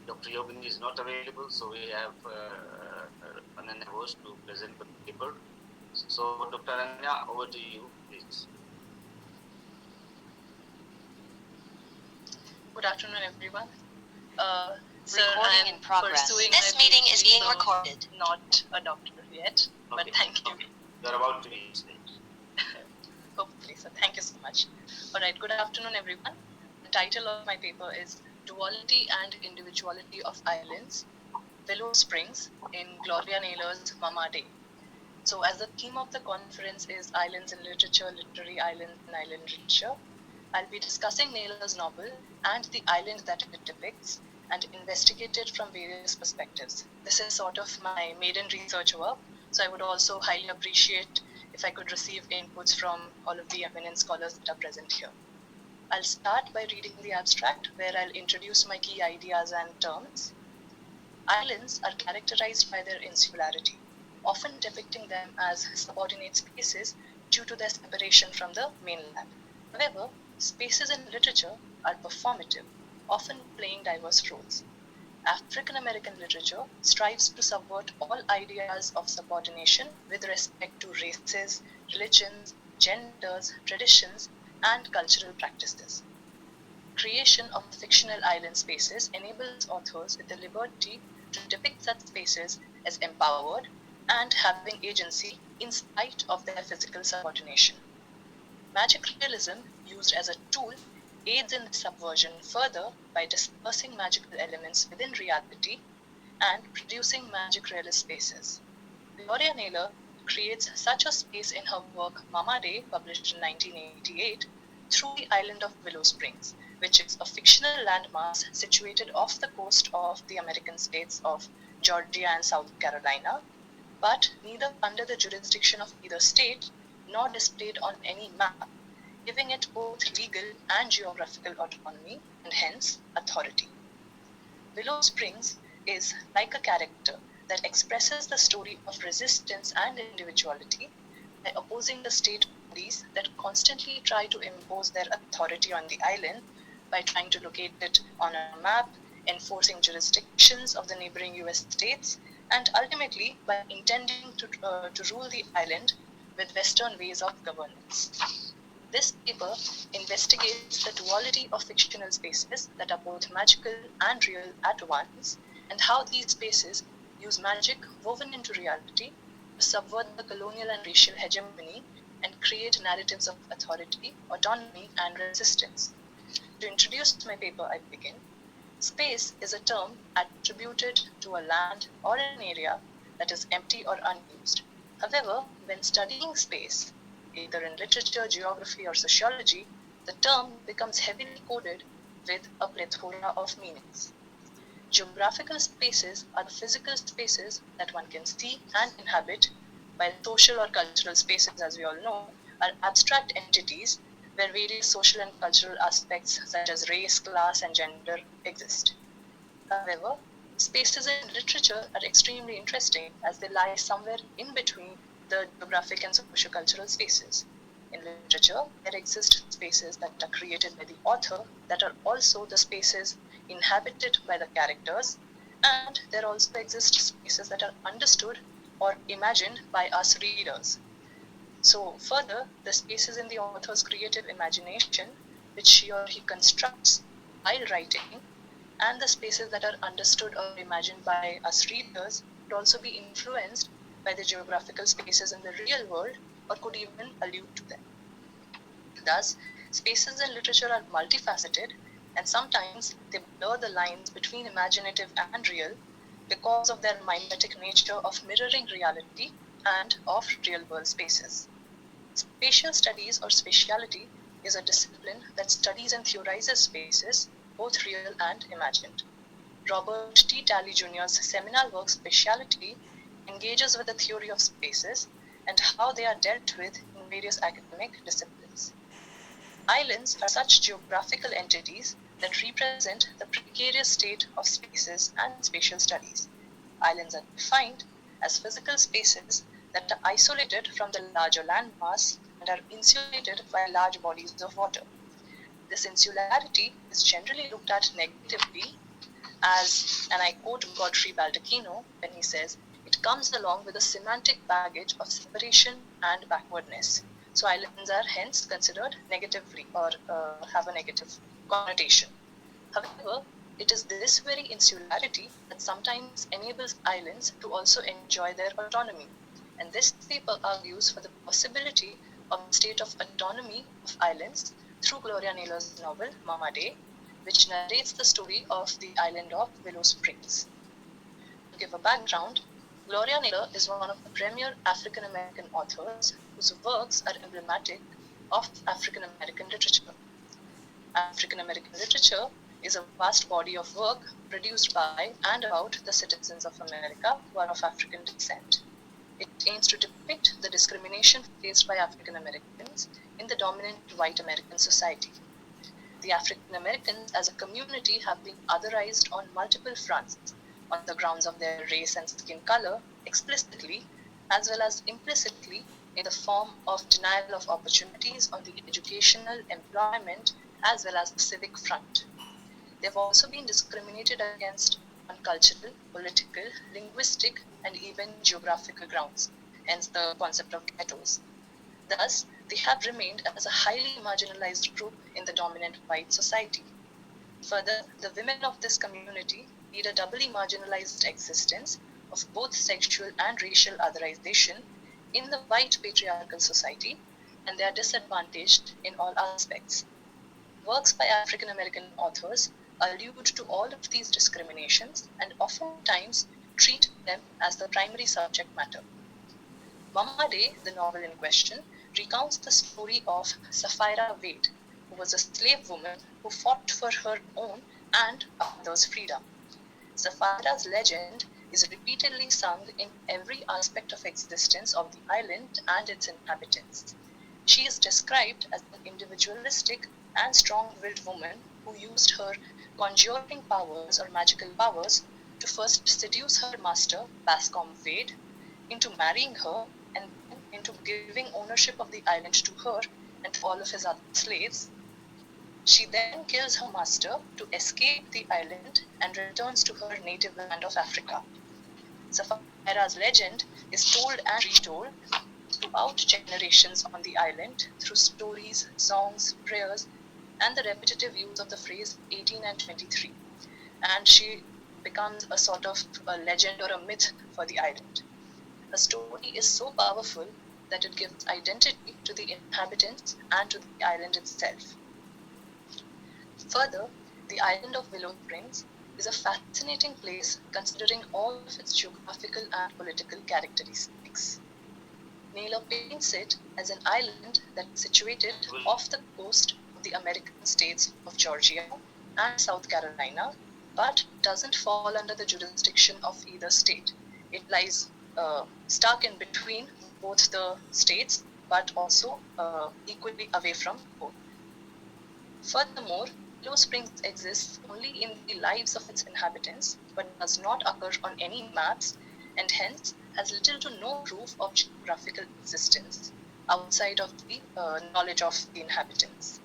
Dr. Yogin is not available, so we have Ananya Ghosh to present the paper. So, Dr. Ananya, over to you, please. Good afternoon, everyone. Sir, recording in progress. This meeting is being recorded. Not a doctor yet, Okay. but thank you. Okay. You're about to be stage. Hopefully, sir. Thank you so much. All right. Good afternoon, everyone. The title of my paper is Duality and Individuality of Islands, Willow Springs in Gloria Naylor's Mama Day. So, as the theme of the conference is Islands in Literature, Literary Islands and Island Literature, I'll be discussing Naylor's novel and the island that it depicts and investigate it from various perspectives. This is sort of my maiden research work, so I would also highly appreciate if I could receive inputs from all of the eminent scholars that are present here. I'll start by reading the abstract, where I'll introduce my key ideas and terms. Islands are characterized by their insularity, often depicting them as subordinate spaces due to their separation from the mainland. However, spaces in literature are performative, often playing diverse roles. African American literature strives to subvert all ideas of subordination with respect to races, religions, genders, traditions, and cultural practices. Creation of fictional island spaces enables authors with the liberty to depict such spaces as empowered and having agency in spite of their physical subordination. Magic realism, used as a tool, aids in the subversion further by dispersing magical elements within reality and producing magic realist spaces. Gloria Naylor creates such a space in her work Mama Day, published in 1988, through the island of Willow Springs, which is a fictional landmass situated off the coast of the American states of Georgia and South Carolina, but neither under the jurisdiction of either state nor displayed on any map, giving it both legal and geographical autonomy and hence authority. Willow Springs is like a character that expresses the story of resistance and individuality by opposing the state bodies that constantly try to impose their authority on the island by trying to locate it on a map, enforcing jurisdictions of the neighboring US states, and ultimately by intending to rule the island with Western ways of governance. This paper investigates the duality of fictional spaces that are both magical and real at once, and how these spaces use magic woven into reality to subvert the colonial and racial hegemony and create narratives of authority, autonomy, and resistance. To introduce my paper, I begin. Space is a term attributed to a land or an area that is empty or unused. However, when studying space, either in literature, geography, or sociology, the term becomes heavily coded with a plethora of meanings. Geographical spaces are the physical spaces that one can see and inhabit, while social or cultural spaces, as we all know, are abstract entities where various social and cultural aspects such as race, class, and gender exist. However, spaces in literature are extremely interesting as they lie somewhere in between the geographic and sociocultural spaces. In literature, there exist spaces that are created by the author that are also the spaces inhabited by the characters, and there also exist spaces that are understood or imagined by us readers. So further, the spaces in the author's creative imagination, which she or he constructs while writing, and the spaces that are understood or imagined by us readers would also be influenced by the geographical spaces in the real world or could even allude to them. Thus, spaces in literature are multifaceted, and sometimes they blur the lines between imaginative and real because of their mimetic nature of mirroring reality and of real world spaces. Spatial studies or spatiality is a discipline that studies and theorizes spaces, both real and imagined. Robert T. Talley Jr.'s seminal work Spatiality engages with the theory of spaces and how they are dealt with in various academic disciplines. Islands are such geographical entities that represent the precarious state of spaces and spatial studies. Islands are defined as physical spaces that are isolated from the larger landmass and are insulated by large bodies of water. This insularity is generally looked at negatively as, and I quote Godfrey Baldacchino when he says, it comes along with a semantic baggage of separation and backwardness. So islands are hence considered negatively or have a negative connotation. However, it is this very insularity that sometimes enables islands to also enjoy their autonomy. And this paper argues for the possibility of a state of autonomy of islands through Gloria Naylor's novel Mama Day, which narrates the story of the island of Willow Springs. To give a background, Gloria Naylor is one of the premier African American authors whose works are emblematic of African American literature. African American literature is a vast body of work produced by and about the citizens of America who are of African descent. It aims to depict the discrimination faced by African Americans in the dominant white American society. The African Americans as a community have been otherized on multiple fronts, on the grounds of their race and skin color, explicitly as well as implicitly in the form of denial of opportunities on the educational, employment, as well as the civic front. They have also been discriminated against on cultural, political, linguistic, and even geographical grounds, hence the concept of ghettos. Thus, they have remained as a highly marginalized group in the dominant white society. Further, the women of this community lead a doubly marginalized existence of both sexual and racial otherization in the white patriarchal society, and they are disadvantaged in all aspects. Works by African American authors allude to all of these discriminations and oftentimes treat them as the primary subject matter. Mama Day, the novel in question, recounts the story of Sapphira Wade, who was a slave woman who fought for her own and others' freedom. Sapphira's legend is repeatedly sung in every aspect of existence of the island and its inhabitants. She is described as an individualistic and strong-willed woman who used her conjuring powers or magical powers to first seduce her master, Bascom Wade, into marrying her and then into giving ownership of the island to her and to all of his other slaves. She then kills her master to escape the island and returns to her native land of Africa. Sapphira's legend is told and retold throughout generations on the island through stories, songs, prayers, and the repetitive use of the phrase 18 and 23. And she becomes a sort of a legend or a myth for the island. A story is so powerful that it gives identity to the inhabitants and to the island itself. Further, the island of Willow Springs is a fascinating place considering all of its geographical and political characteristics. Naylor paints it as an island that is situated off the coast of the American states of Georgia and South Carolina, but doesn't fall under the jurisdiction of either state. It lies stuck in between both the states, but also equally away from both. Furthermore, Willow Springs exists only in the lives of its inhabitants, but does not occur on any maps, and hence has little to no proof of geographical existence outside of the knowledge of the inhabitants.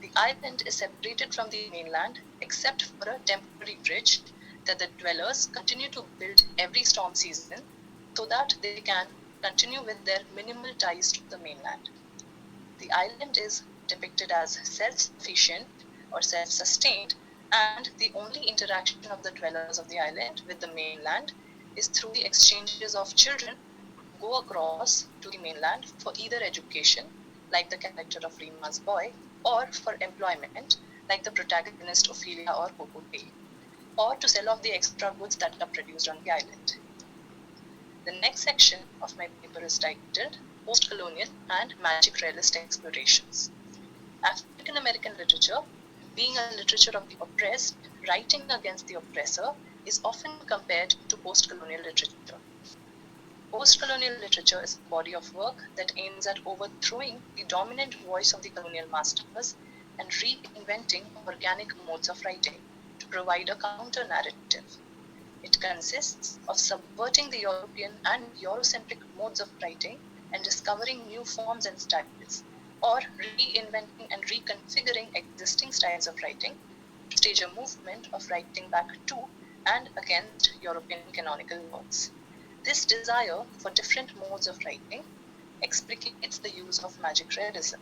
The island is separated from the mainland except for a temporary bridge that the dwellers continue to build every storm season so that they can continue with their minimal ties to the mainland. The island is depicted as self-sufficient or self-sustained, and the only interaction of the dwellers of the island with the mainland is through the exchanges of children who go across to the mainland for either education, like the character of Rima's boy, or for employment, like the protagonist Ophelia or Coco Day, or to sell off the extra goods that are produced on the island. The next section of my paper is titled Post-Colonial and Magic Realist Explorations. African American literature, being a literature of the oppressed, writing against the oppressor, is often compared to post-colonial literature. Post-colonial literature is a body of work that aims at overthrowing the dominant voice of the colonial masters and reinventing organic modes of writing to provide a counter-narrative. It consists of subverting the European and Eurocentric modes of writing and discovering new forms and styles, or reinventing and reconfiguring existing styles of writing stage a movement of writing back to and against European canonical works. This desire for different modes of writing explicates the use of magic realism.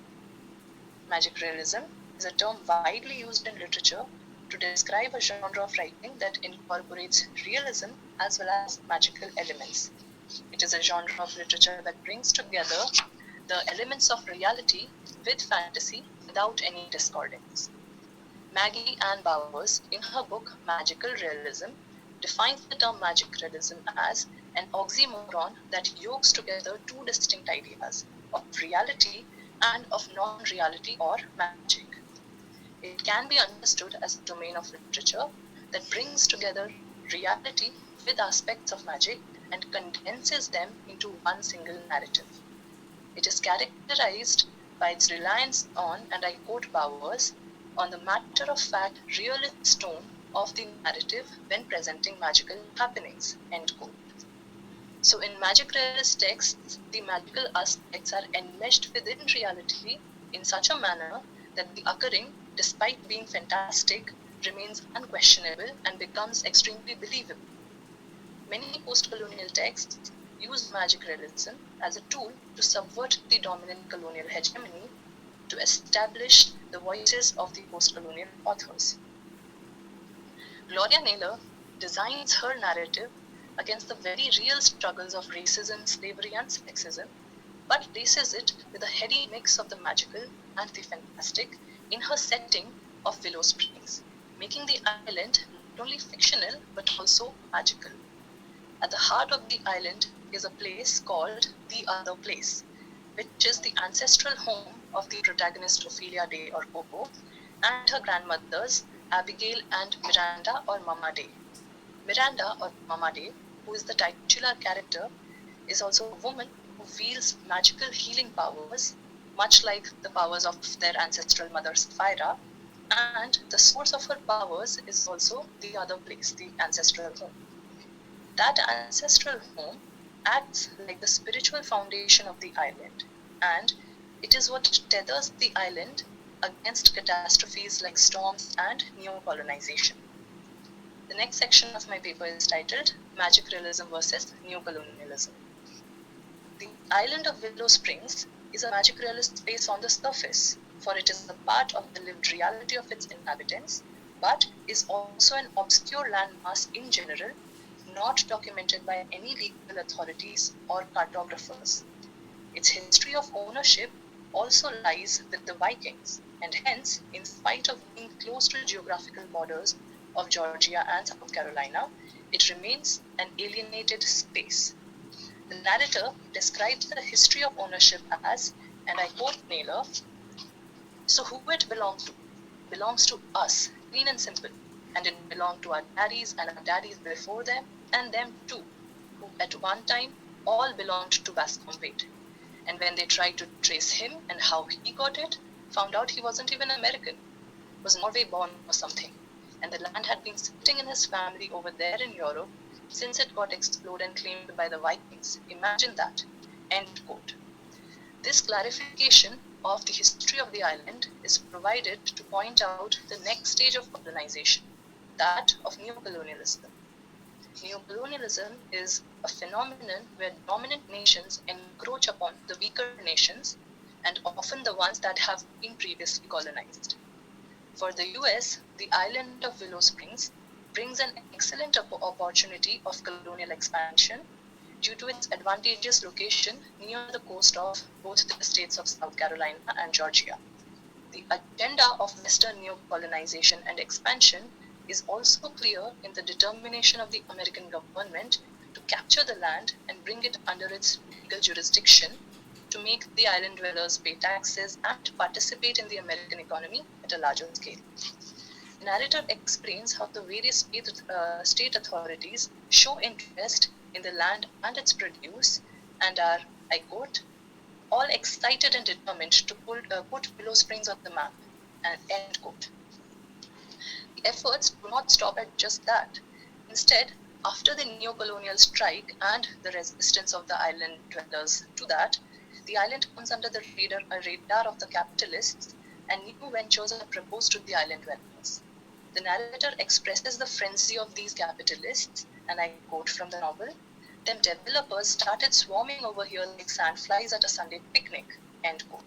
Magic realism is a term widely used in literature to describe a genre of writing that incorporates realism as well as magical elements. It is a genre of literature that brings together the elements of reality with fantasy without any discordance. Maggie Ann Bowers, in her book Magical Realism, defines the term magic realism as an oxymoron that yokes together two distinct ideas of reality and of non-reality or magic. It can be understood as a domain of literature that brings together reality with aspects of magic and condenses them into one single narrative. It is characterized by its reliance on, and I quote Bowers, on the matter-of-fact realist tone of the narrative when presenting magical happenings, end quote. So in magic realist texts, the magical aspects are enmeshed within reality in such a manner that the occurring, despite being fantastic, remains unquestionable and becomes extremely believable. Many post-colonial texts use magic realism as a tool to subvert the dominant colonial hegemony to establish the voices of the post-colonial authors. Gloria Naylor designs her narrative against the very real struggles of racism, slavery, and sexism, but laces it with a heady mix of the magical and the fantastic in her setting of Willow Springs, making the island not only fictional but also magical. At the heart of the island is a place called The Other Place, which is the ancestral home of the protagonist Ophelia Day or Coco and her grandmothers Abigail and Miranda or Mama Day. Miranda or Mama Day, who is the titular character, is also a woman who wields magical healing powers, much like the powers of their ancestral mother Sapphira, and the source of her powers is also the other place, the ancestral home. That ancestral home acts like the spiritual foundation of the island, and it is what tethers the island against catastrophes like storms and neo-colonization. The next section of my paper is titled Magic Realism versus Neo-Colonialism. The island of Willow Springs is a magic realist space on the surface, for it is a part of the lived reality of its inhabitants, but is also an obscure landmass in general, not documented by any legal authorities or cartographers. Its history of ownership also lies with the Vikings, and hence, in spite of being close to the geographical borders of Georgia and South Carolina, it remains an alienated space. The narrator describes the history of ownership as, and I quote Naylor, "So who it belongs to? Belongs to us, clean and simple, and it belonged to our daddies and our daddies before them, and them too, who at one time all belonged to Bascom-Wade. And when they tried to trace him and how he got it, found out he wasn't even American, was Norway born or something, and the land had been sitting in his family over there in Europe since it got explored and claimed by the Vikings. Imagine that." End quote. This clarification of the history of the island is provided to point out the next stage of colonization, that of neocolonialism. Neocolonialism is a phenomenon where dominant nations encroach upon the weaker nations, and often the ones that have been previously colonized. For the US, the island of Willow Springs brings an excellent opportunity of colonial expansion due to its advantageous location near the coast of both the states of South Carolina and Georgia. The agenda of Western neocolonization and expansion is also clear in the determination of the American government to capture the land and bring it under its legal jurisdiction to make the island dwellers pay taxes and participate in the American economy at a larger scale. The narrator explains how the various state authorities show interest in the land and its produce and are, I quote, "all excited and determined to put Willow Springs on the map," and end quote. The efforts do not stop at just that. Instead, after the neo-colonial strike and the resistance of the island dwellers to that, the island comes under the radar of the capitalists, and new ventures are proposed to the island dwellers. The narrator expresses the frenzy of these capitalists, and I quote from the novel, "Them developers started swarming over here like sandflies at a Sunday picnic," end quote.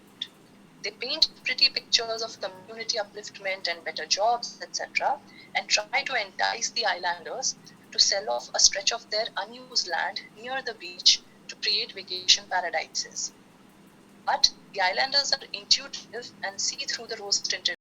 They paint pretty pictures of community upliftment and better jobs, etc., and try to entice the islanders to sell off a stretch of their unused land near the beach to create vacation paradises. But the islanders are intuitive and see through the rose-tinted